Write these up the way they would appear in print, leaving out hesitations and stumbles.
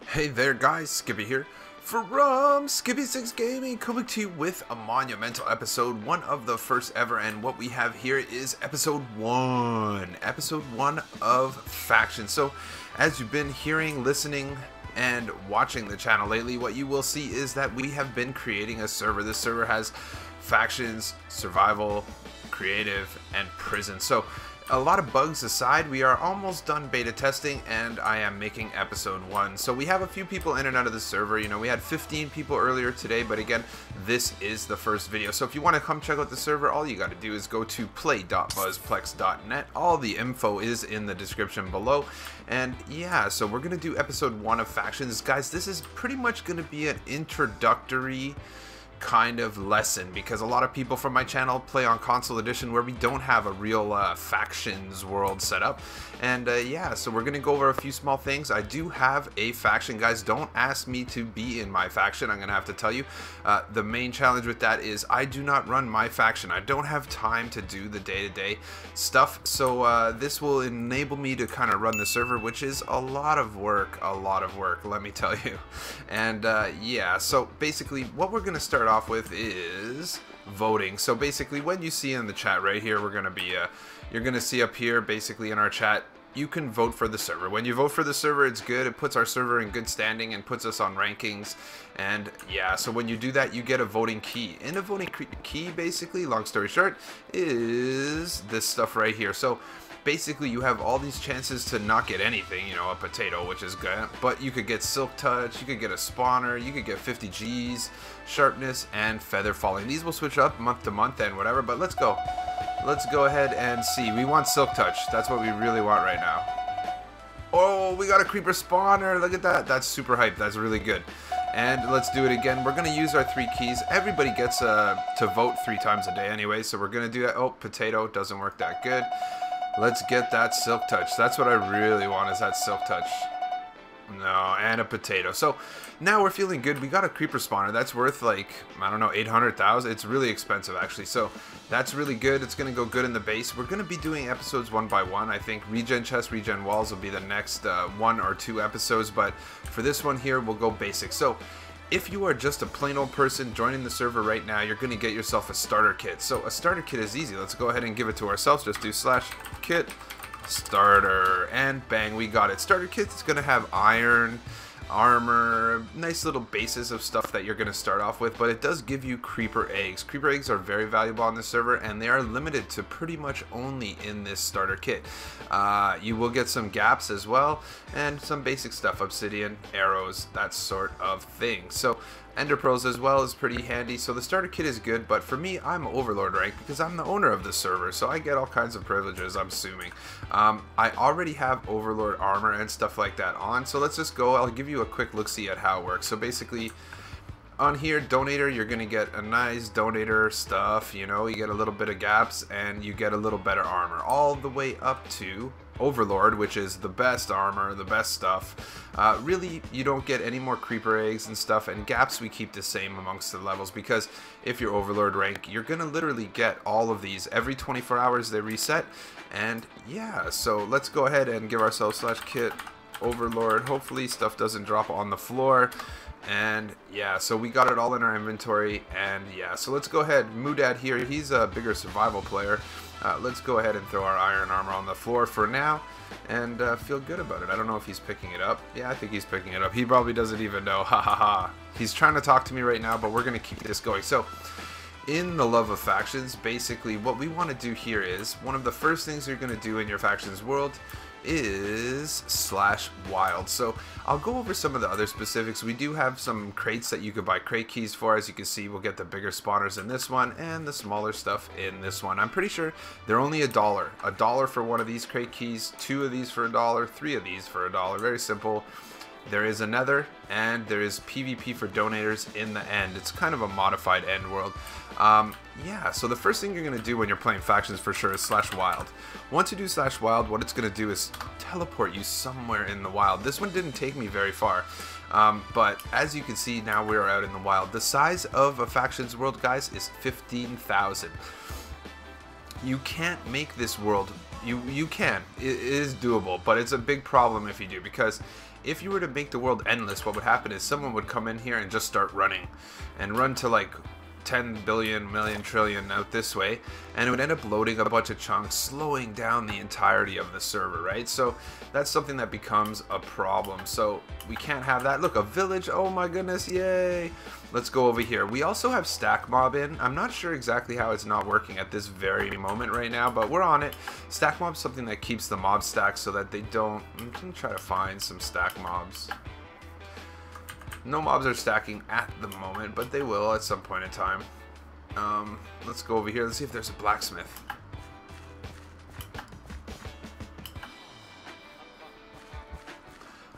Hey there guys, Skippy here from Skippy 6 Gaming, coming to you with a monumental episode, one of the first ever, and what we have here is episode 1 of Faction. So as you've been hearing, listening, and watching the channel lately, what you will see is that we have been creating a server. This server has factions, survival, creative, and prison. So a lot of bugs aside, we are almost done beta testing, and I am making episode 1. So we have a few people in and out of the server. You know, we had 15 people earlier today, but again, this is the first video. So if you want to come check out the server, all you got to do is go to play.buzzplex.net. All the info is in the description below. And yeah, so we're going to do episode 1 of Factions. Guys, this is pretty much going to be an introductory kind of lesson, because a lot of people from my channel play on console edition where we don't have a real factions world set up. And yeah, so we're gonna go over a few small things. I do have a faction, guys. Don't ask me to be in my faction, I'm gonna have to tell you. The main challenge with that is I do not run my faction. I don't have time to do the day-to-day stuff, so this will enable me to kind of run the server, which is a lot of work, let me tell you. And yeah, so basically what we're gonna start off with is voting. So basically, when you see in the chat right here, we're gonna be you're gonna see up here basically in our chat, you can vote for the server. When you vote for the server, it's good. It puts our server in good standing and puts us on rankings. And yeah, so when you do that, you get a voting key. And a voting key, basically, long story short, is this stuff right here. So basically, you have all these chances to not get anything, you know, a potato, which is good, but you could get Silk Touch, you could get a spawner, you could get 50 Gs, sharpness, and feather falling. These will switch up month to month and whatever, but let's go ahead and see. We want Silk Touch. That's what we really want right now. Oh, we got a creeper spawner. Look at that. That's super hype. That's really good. And let's do it again. We're going to use our 3 keys. Everybody gets to vote 3 times a day anyway, so we're going to do that. Oh, potato doesn't work that good. Let's get that Silk Touch. That's what I really want, is that Silk Touch. No, and a potato. So now we're feeling good. We got a creeper spawner. That's worth like, I don't know, 800,000. It's really expensive actually. So that's really good. It's going to go good in the base. We're going to be doing episodes 1 by 1. I think regen chest, regen walls will be the next 1 or 2 episodes. But for this one here, we'll go basic. So if you are just a plain old person joining the server right now, you're going to get yourself a starter kit. So a starter kit is easy. Let's go ahead and give it to ourselves. Just do /kit starter, and bang, we got it. Starter kit is going to have iron, armor, nice little bases of stuff that you're going to start off with, but it does give you creeper eggs. Creeper eggs are very valuable on this server, and they are limited to pretty much only in this starter kit. You will get some gaps as well, and some basic stuff, obsidian, arrows, that sort of thing. So ender pearls as well is pretty handy. So the starter kit is good, but for me, I'm Overlord rank because I'm the owner of the server, so I get all kinds of privileges, I'm assuming. I already have Overlord Armor and stuff like that on, so let's just go. I'll give you a quick look-see at how it works. So basically, on here, donator, you're gonna get a nice donator stuff, you know, you get a little bit of gaps and you get a little better armor, all the way up to Overlord, which is the best armor, the best stuff. Really, you don't get any more creeper eggs and stuff, and gaps we keep the same amongst the levels, because if you're Overlord rank, you're gonna literally get all of these every 24 hours. They reset. And yeah, so let's go ahead and give ourselves /kit Overlord. Hopefully stuff doesn't drop on the floor. And yeah, so we got it all in our inventory. And yeah, so let's go ahead. Moodad here, he's a bigger survival player. Let's go ahead and throw our iron armor on the floor for now and feel good about it. I don't know if he's picking it up. Yeah, I think he's picking it up. He probably doesn't even know. Ha ha ha. He's trying to talk to me right now, but we're going to keep this going. So in the love of factions, basically what we want to do here is, one of the first things you're going to do in your factions world is /wild. So I'll go over some of the other specifics. We do have some crates that you could buy crate keys for. As you can see, we'll get the bigger spawners in this one and the smaller stuff in this one. I'm pretty sure they're only $1 for one of these crate keys, 2 of these for $1, 3 of these for $1. Very simple, there is a nether, and there is PvP for donators in the end. It's kind of a modified end world. Yeah, so the first thing you're going to do when you're playing factions for sure is /wild. Once you do /wild, what it's going to do is teleport you somewhere in the wild. This one didn't take me very far, but as you can see, now we're out in the wild. The size of a factions world, guys, is 15,000. You can't make this world. You can. It is doable, but it's a big problem if you do, because if you were to make the world endless, what would happen is someone would come in here and just start running and run to like 10 billion, million, trillion out this way, and it would end up loading a bunch of chunks, slowing down the entirety of the server, right? So that's something that becomes a problem. So we can't have that. Look, a village, oh my goodness, yay! Let's go over here. We also have stack mob in. I'm not sure exactly how it's not working at this very moment right now, but we're on it. Stack mob is something that keeps the mob stacked so that they don't... I'm gonna try to find some stack mobs. No mobs are stacking at the moment, but they will at some point in time. Let's go over here. Let's see if there's a blacksmith.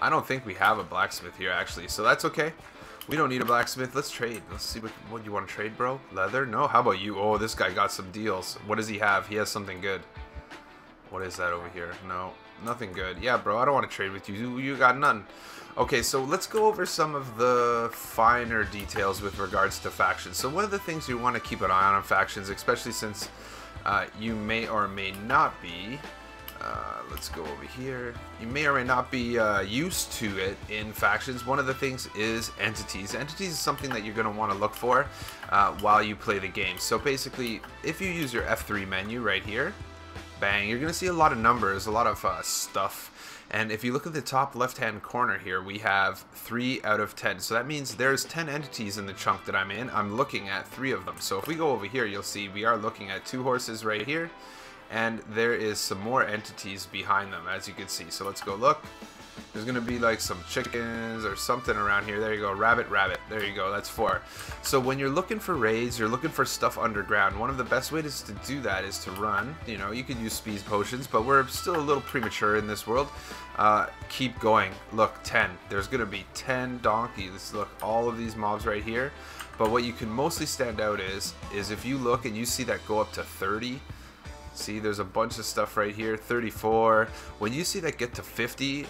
I don't think we have a blacksmith here, actually, so that's okay. We don't need a blacksmith. Let's trade. Let's see what you want to trade, bro. Leather? No. How about you? Oh, this guy got some deals. What does he have? He has something good. What is that over here? No, nothing good. Yeah, bro, I don't want to trade with you. You got none. Okay, so let's go over some of the finer details with regards to factions. So one of the things you want to keep an eye on factions, especially since you may or may not be, let's go over here, you may or may not be used to it in factions. One of the things is entities. Entities is something that you're going to want to look for while you play the game. So basically, if you use your F3 menu right here, bang, you're going to see a lot of numbers, a lot of stuff. And if you look at the top left-hand corner here, we have 3 out of 10. So that means there's 10 entities in the chunk that I'm in. I'm looking at 3 of them. So if we go over here, you'll see we are looking at 2 horses right here. And there is some more entities behind them, as you can see. So let's go look. There's going to be like some chickens or something around here. There you go. Rabbit, rabbit. There you go. That's 4. So when you're looking for raids, you're looking for stuff underground. One of the best ways to do that is to run. You know, you could use speed potions, but we're still a little premature in this world. Keep going. Look, 10. There's going to be 10 donkeys. Look, all of these mobs right here. But what you can mostly stand out is if you look and you see that go up to 30. See, there's a bunch of stuff right here. 34. When you see that get to 50,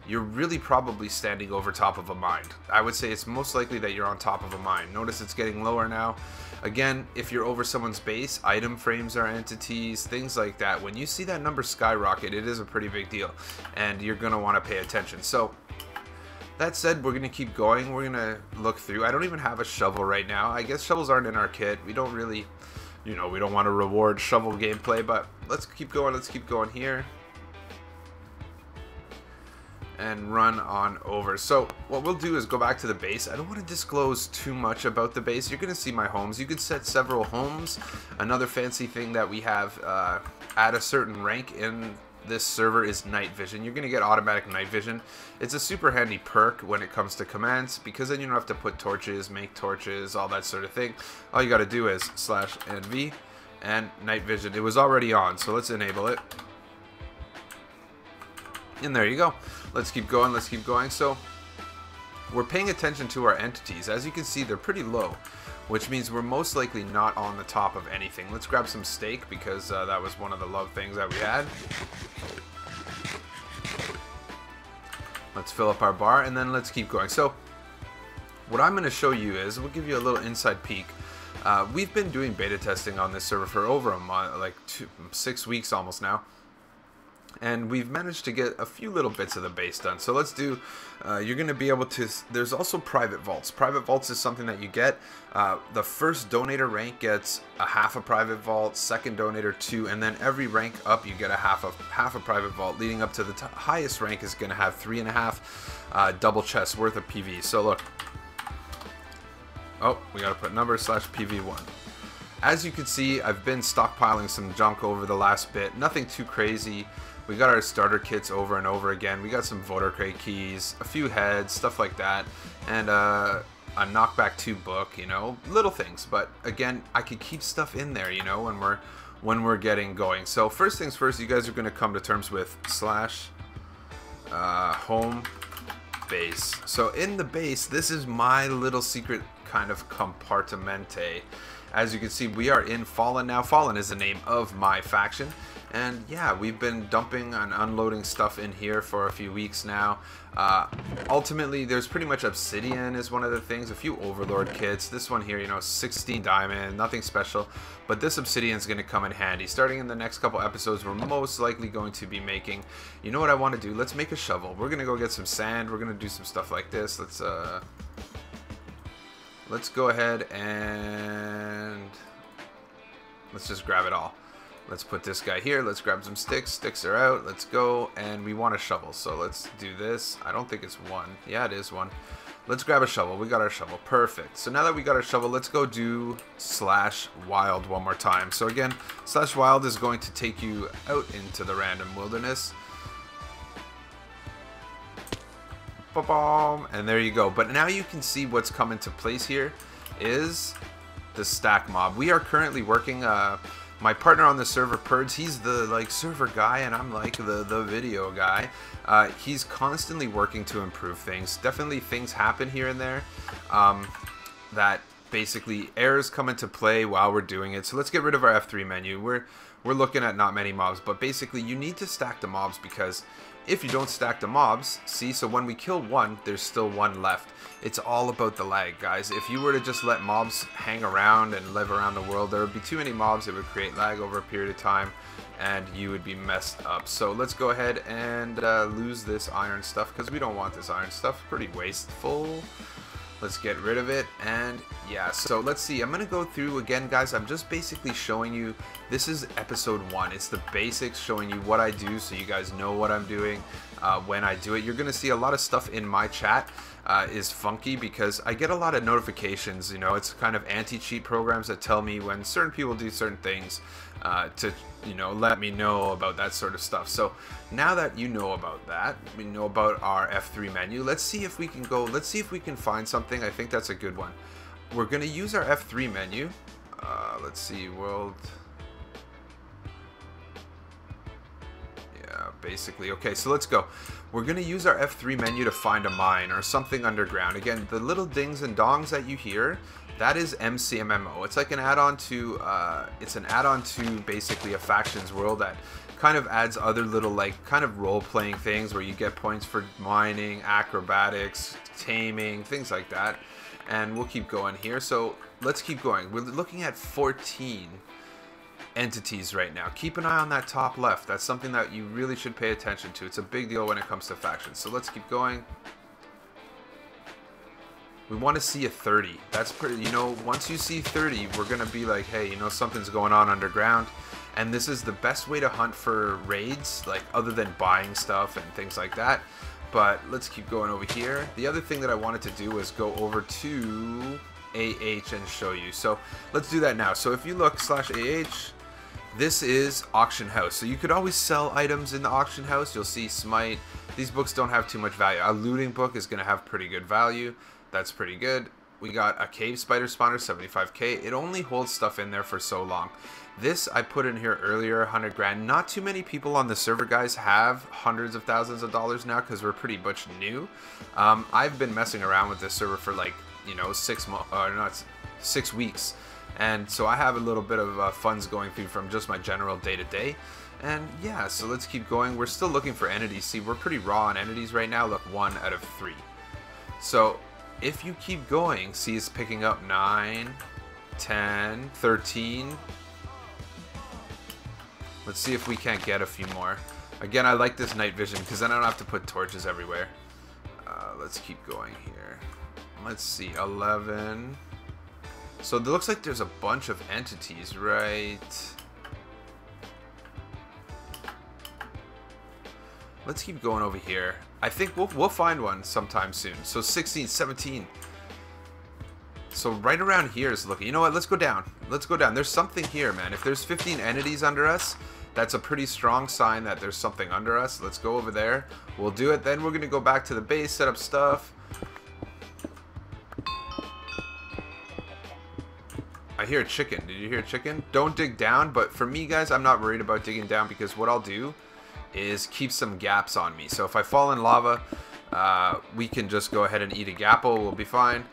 you're really probably standing over top of a mine. I would say it's most likely that you're on top of a mine. Notice it's getting lower now. Again, if you're over someone's base, item frames are entities, things like that. When you see that number skyrocket, it is a pretty big deal, and you're going to want to pay attention. So, that said, we're going to keep going. We're going to look through. I don't even have a shovel right now. I guess shovels aren't in our kit. We don't really, you know, we don't want to reward shovel gameplay, but let's keep going. Let's keep going here. And run on over. So what we'll do is go back to the base. I don't want to disclose too much about the base. You're going to see my homes. You could set several homes. Another fancy thing that we have at a certain rank in this server is night vision. You're going to get automatic night vision. It's a super handy perk when it comes to commands, because then you don't have to put torches, make torches, all that sort of thing. All you got to do is /NV and night vision. It was already on, so let's enable it. And there you go. Let's keep going. Let's keep going. So we're paying attention to our entities. As you can see, they're pretty low, which means we're most likely not on the top of anything. Let's grab some steak, because that was one of the love things that we had. Let's fill up our bar, and then let's keep going. So what I'm going to show you is, we'll give you a little inside peek. We've been doing beta testing on this server for over a month, like 6 weeks almost now. And we've managed to get a few little bits of the base done. So let's do, you're going to be able to, there's also private vaults. Private vaults is something that you get. The first donator rank gets a half a private vault, second donator 2, and then every rank up you get a half a private vault, leading up to the highest rank is going to have 3.5 double chests worth of PV. So look, oh, we got to put number /PV1. As you can see, I've been stockpiling some junk over the last bit. Nothing too crazy. We got our starter kits over and over again. We got some voter crate keys, a few heads, stuff like that, and a knockback 2 book, you know, little things. But again, I could keep stuff in there, you know, when we're getting going. So first things first, you guys are going to come to terms with /home base. So in the base, this is my little secret kind of compartmente. As you can see, we are in Fallen now. Fallen is the name of my faction. And yeah, we've been dumping and unloading stuff in here for a few weeks now. Ultimately, there's pretty much obsidian is one of the things. A few Overlord kits. This one here, you know, 16 diamond, nothing special. But this obsidian is going to come in handy. Starting in the next couple episodes, we're most likely going to be making... You know what I want to do? Let's make a shovel. We're going to go get some sand. We're going to do some stuff like this. Let's go ahead and... let's just grab it all. Let's put this guy here. Let's grab some sticks. Sticks are out. Let's go. And we want a shovel. So let's do this. I don't think it's one. Yeah, it is one. Let's grab a shovel. We got our shovel. Perfect. So now that we got our shovel, let's go do /wild one more time. So again, /wild is going to take you out into the random wilderness. Ba-bom. And there you go. But now you can see what's come into place here is the stack mob. We are currently working... my partner on the server, Purds, he's the server guy, and I'm the video guy. He's constantly working to improve things. Definitely things happen here and there that basically errors come into play while we're doing it. So let's get rid of our F3 menu. We're looking at not many mobs, but basically you need to stack the mobs, because if you don't stack the mobs, see, so when we kill one, there's still one left. It's all about the lag, guys. If you were to just let mobs hang around and live around the world, there would be too many mobs. It would create lag over a period of time, and you would be messed up. So let's go ahead and lose this iron stuff, because we don't want this iron stuff. Pretty wasteful. Let's get rid of it. And yeah, so let's see. I'm going to go through again, guys. I'm just basically showing you, this is episode 1. It's the basics, showing you what I do so you guys know what I'm doing when I do it. You're going to see a lot of stuff in my chat is funky, because I get a lot of notifications. You know, it's kind of anti-cheat programs that tell me when certain people do certain things to, you know, let me know about that sort of stuff. So now that you know about that, we know about our F3 menu. Let's see if we can go, let's see if we can find something. I think that's a good one. We're going to use our F3 menu. Let's see, world. Yeah, basically. Okay, so let's go. We're going to use our F3 menu to find a mine or something underground. Again, the little dings and dongs that you hear, that is MCMMO. It's like an add-on to, basically a factions world that kind of adds other little kind of role-playing things where you get points for mining, acrobatics, taming, things like that. And we'll keep going here. So let's keep going. We're looking at 14 entities right now. Keep an eye on that top left. That's something that you really should pay attention to. It's a big deal when it comes to factions. So let's keep going. We want to see a 30. That's pretty, you know, once you see 30, we're going to be like, hey, you know, something's going on underground. And this is the best way to hunt for raids, other than buying stuff and things like that. But let's keep going over here. The other thing that I wanted to do was go over to AH and show you. So let's do that now. So if you look /AH, this is auction house. So you could always sell items in the auction house. You'll see smite. These books don't have too much value. A looting book is going to have pretty good value. That's pretty good. We got a cave spider spawner, 75k. It only holds stuff in there for so long. This I put in here earlier, 100 grand. Not too many people on the server, guys, have hundreds of thousands of dollars now, because we're pretty much new. I've been messing around with this server for 6 weeks. And so I have a little bit of funds going through from just my general day-to-day. And yeah, so let's keep going. We're still looking for entities. See, we're pretty raw on entities right now. Look, 1 out of 3. So if you keep going, see, it's picking up 9, 10, 13. Let's see if we can't get a few more. Again, I like this night vision because then I don't have to put torches everywhere. Let's keep going here. Let's see, 11. So it looks like there's a bunch of entities, right? Let's keep going over here. I think we'll find one sometime soon. So 16, 17. So right around here is looking. You know what? Let's go down. Let's go down. There's something here, man. If there's 15 entities under us, that's a pretty strong sign that there's something under us. Let's go over there. We'll do it. Then we're going to go back to the base, set up stuff. I hear a chicken. Did you hear a chicken? Don't dig down. But for me, guys, I'm not worried about digging down, because what I'll do is keep some gaps on me. So if I fall in lava, we can just go ahead and eat a gapple. We'll be fine.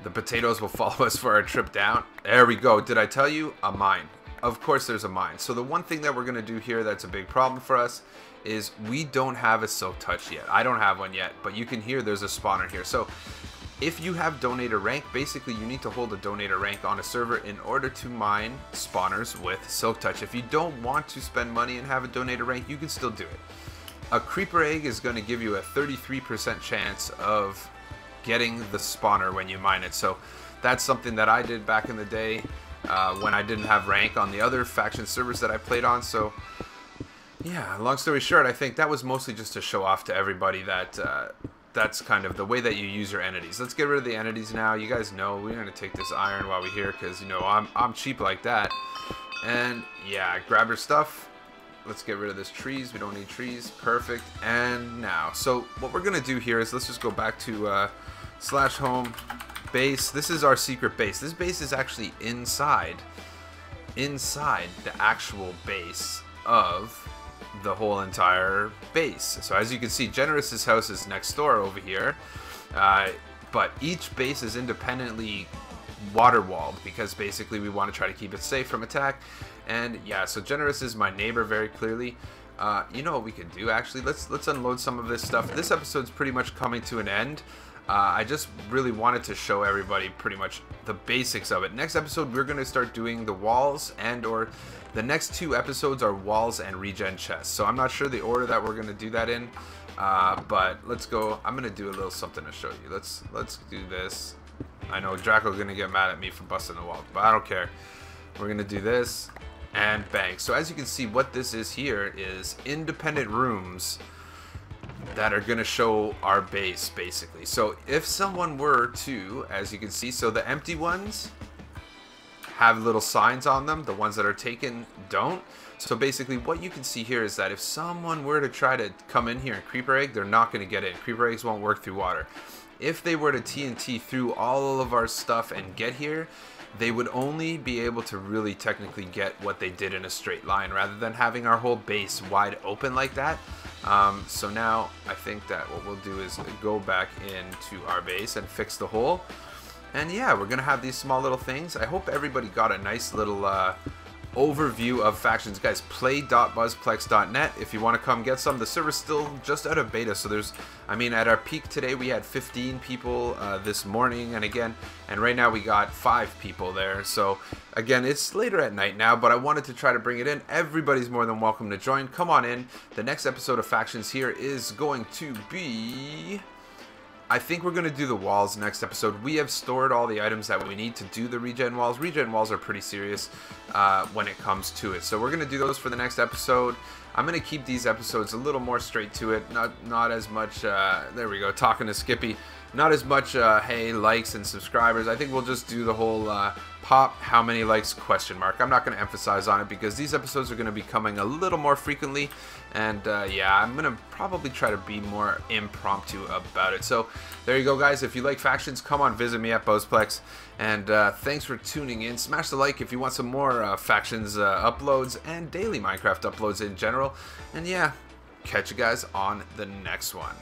The potatoes will follow us for our trip down. There we go. Did I tell you? A mine. Of course there's a mine. So the one thing that we're going to do here that's a big problem for us is we don't have a silk touch yet. I don't have one yet, but you can hear there's a spawner here. So if you have donator rank, basically you need to hold a donator rank on a server in order to mine spawners with silk touch. If you don't want to spend money and have a donator rank, you can still do it. A creeper egg is going to give you a 33% chance of getting the spawner when you mine it. So that's something that I did back in the day when I didn't have rank on the other faction servers that I played on. So yeah, long story short, I think that was mostly just to show off to everybody that that's kind of the way that you use your entities. Let's get rid of the entities now. You guys know we're going to take this iron while we're here because, you know, I'm cheap like that. And yeah, grab your stuff. Let's get rid of this trees. We don't need trees. Perfect. And now, so what we're going to do here is let's just go back to /home base. This is our secret base. This base is actually inside the actual base of the whole entire base. So as you can see, Generous's house is next door over here, but each base is independently water walled because basically we want to try to keep it safe from attack. And yeah, so Generous is my neighbor very clearly. You know what we could do actually? Let's unload some of this stuff. This episode's pretty much coming to an end. I just really wanted to show everybody pretty much the basics of it. Next episode we're going to start doing the walls, and or the next 2 episodes are walls and regen chests. So I'm not sure the order that we're going to do that in, but let's go. I'm going to do a little something to show you. Let's do this. I know Draco's going to get mad at me for busting the wall, but I don't care. We're going to do this and bang. So as you can see, what this is here is independent rooms that are going to show our base basically. So if someone were to, as you can see, so the empty ones have little signs on them, the ones that are taken don't. So basically what you can see here is that if someone were to try to come in here and creeper egg, they're not going to get in. Creeper eggs won't work through water. If they were to TNT through all of our stuff and get here, they would only be able to really technically get what they did in a straight line rather than having our whole base wide open like that. So now I think that what we'll do is go back into our base and fix the hole. And yeah, we're gonna have these small little things. I hope everybody got a nice little overview of factions. Guys, play.buzzplex.net if you want to come get some. The server's still just out of beta, so there's, I mean, at our peak today we had 15 people this morning, and right now we got 5 people there. So again, it's later at night now, but I wanted to try to bring it in. Everybody's more than welcome to join. Come on in. The next episode of factions here is going to be, I think we're going to do the walls next episode. We have stored all the items that we need to do the regen walls. Regen walls are pretty serious when it comes to it. So we're going to do those for the next episode. I'm going to keep these episodes a little more straight to it. Not as much, there we go, talking to Skippy. Not as much, hey, likes and subscribers. I think we'll just do the whole pop how many likes question mark. I'm not going to emphasize on it because these episodes are going to be coming a little more frequently. And yeah, I'm going to probably try to be more impromptu about it. So there you go, guys. If you like factions, come on, visit me at BuzzPlex. And thanks for tuning in. Smash the like if you want some more factions uploads and daily Minecraft uploads in general. And yeah, catch you guys on the next one.